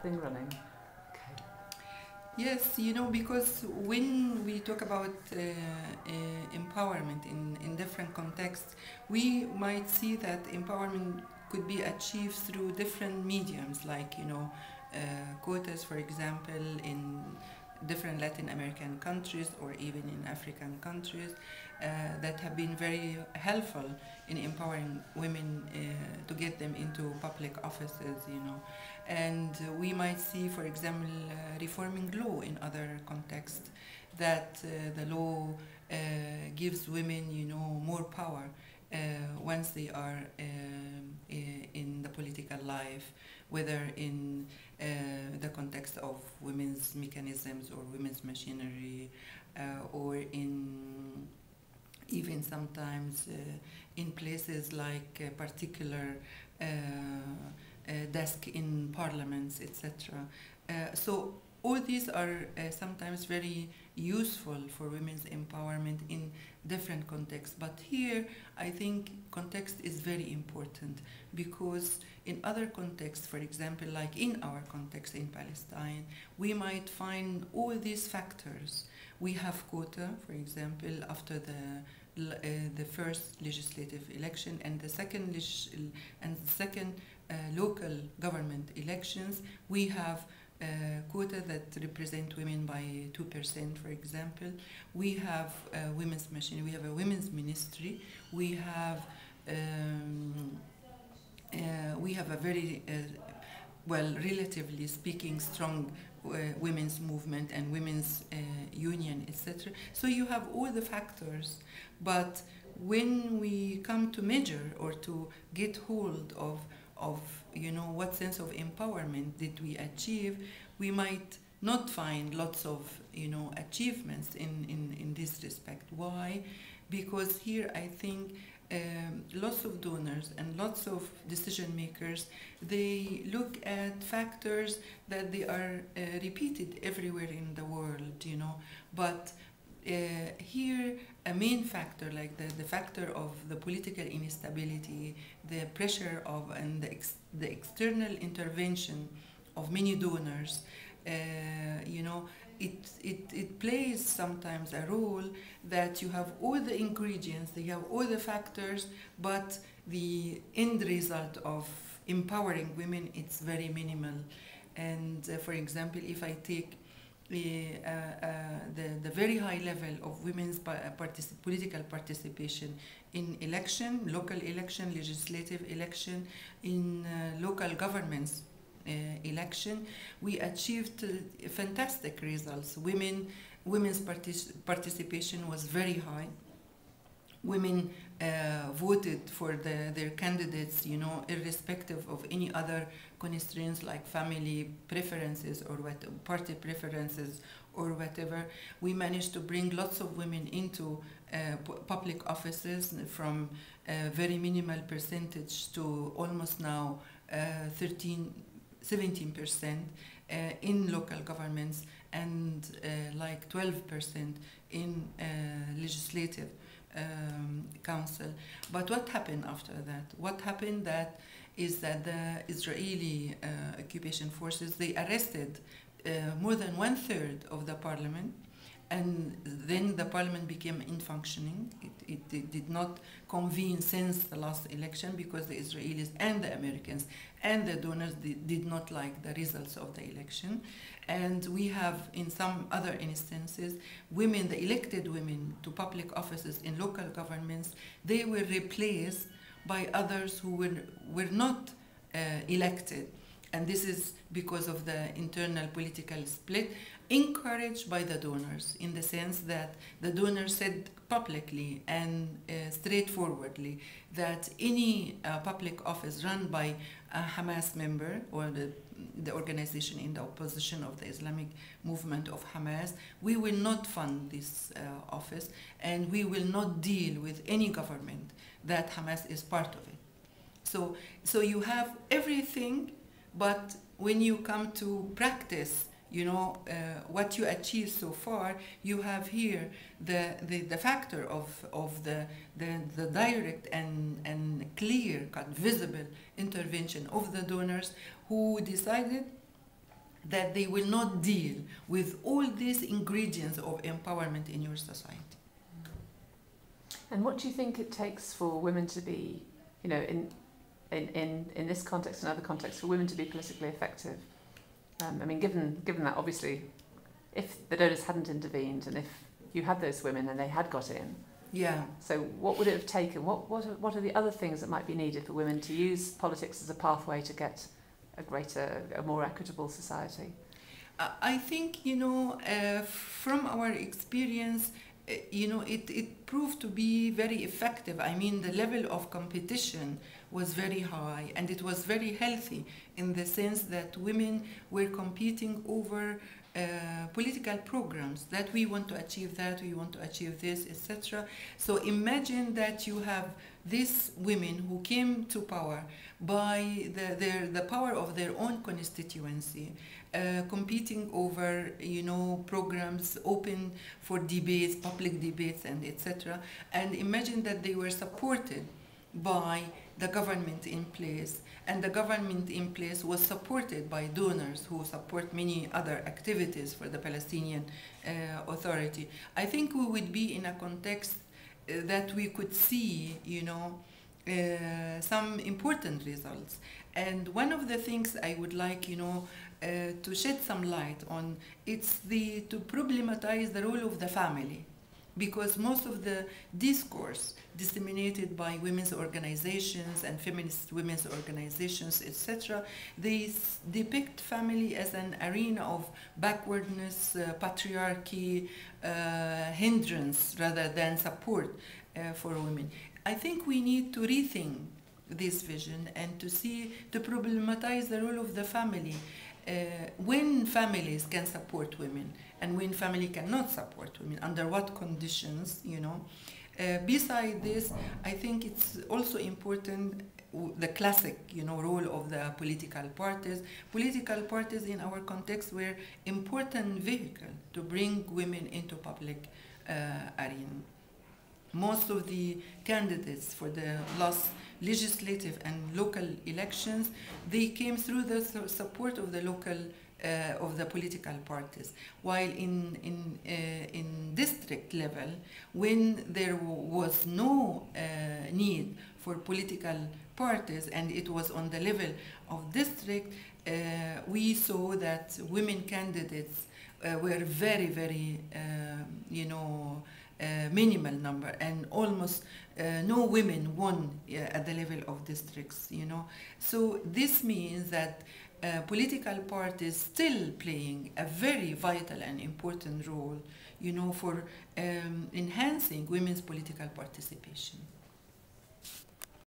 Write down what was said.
been running. Okay. Yes, because when we talk about empowerment in different contexts, we might see that empowerment could be achieved through different mediums, like, quotas, for example, in different Latin American countries or even in African countries that have been very helpful in empowering women to get them into public offices. And we might see, for example, reforming law in other contexts, that the law gives women, more power once they are in the political life, whether in the context of women's mechanisms or women's machinery, or in even sometimes in places like a particular desk in parliaments, etc. So all these are sometimes very useful for women's empowerment in different contexts. But here, I think context is very important, because in other contexts, for example, like in our context in Palestine, we might find all these factors. We have quota, for example, after the first legislative election and the second local government elections. We have quota that represent women by 2%, for example. We have women's machine. We have a women's ministry. We have a very relatively speaking, strong women's movement and women's union, etc. So you have all the factors, but when we come to measure or to get hold of what sense of empowerment did we achieve, we might not find lots of achievements in this respect. Why? Because here I think lots of donors and lots of decision makers, they look at factors that they are repeated everywhere in the world, but here a main factor, like the factor of the political instability, the pressure of and the external intervention of many donors, it plays sometimes a role that you have all the ingredients, you have all the factors, but the end result of empowering women, it's very minimal. And for example, if I take the very high level of women's political participation in election, local election, legislative election, in local governments election, we achieved fantastic results. Women's participation was very high. Women voted for their candidates, irrespective of any other constraints like family preferences or party preferences or whatever. We managed to bring lots of women into public offices, from a very minimal percentage to almost now 17% in local governments, and like 12% in legislative council. But what happened after that? What happened is that the Israeli occupation forces, they arrested more than 1/3 of the parliament, and then the parliament became unfunctioning. It did not convene since the last election, because the Israelis and the Americans and the donors did not like the results of the election. And we have, in some other instances, women, the elected women to public offices in local governments, they were replaced by others who were not elected. And this is because of the internal political split, encouraged by the donors, in the sense that the donors said publicly and straightforwardly that any public office run by a Hamas member or the organization in the opposition of the Islamic movement of Hamas, we will not fund this office, and we will not deal with any government that Hamas is part of it. So you have everything, but when you come to practice, what you achieve so far, you have here the factor of the direct and clear cut visible intervention of the donors, who decided that they will not deal with all these ingredients of empowerment in your society. And what do you think it takes for women to be, you know, in this context and other contexts, for women to be politically effective? I mean, given that obviously, if the donors hadn't intervened and if you had those women and they had got in, Yeah. so what would it have taken? What are the other things that might be needed for women to use politics as a pathway to get a more equitable society? I think, you know, from our experience, you know, it proved to be very effective. I mean, the level of competition was very high, and it was very healthy in the sense that women were competing over political programs, that we want to achieve that, we want to achieve this, etc. So imagine that you have these women who came to power by the power of their own constituency, competing over, you know, programs open for debates, public debates, and etc. And imagine that they were supported by the government in place, and the government in place was supported by donors who support many other activities for the Palestinian Authority. I think we would be in a context that we could see, you know, some important results. And one of the things I would like, you know, to shed some light on, it's to problematize the role of the family, because most of the discourse disseminated by women's organizations and feminist women's organizations, etc., they depict family as an arena of backwardness, patriarchy, hindrance rather than support for women. I think we need to rethink this vision and to problematize the role of the family. When families can support women and when family cannot support women, under what conditions, you know. Beside this, I think it's also important the classic, you know, role of the political parties. Political parties in our context were important vehicle to bring women into public arena. Most of the candidates for the last legislative and local elections, they came through the support of the local of the political parties. While in district level, when there was no need for political parties and it was on the level of district, we saw that women candidates were very, very, you know, minimal number, and almost no women won at the level of districts, you know. So this means that political parties still playing a very vital and important role, you know, for enhancing women's political participation.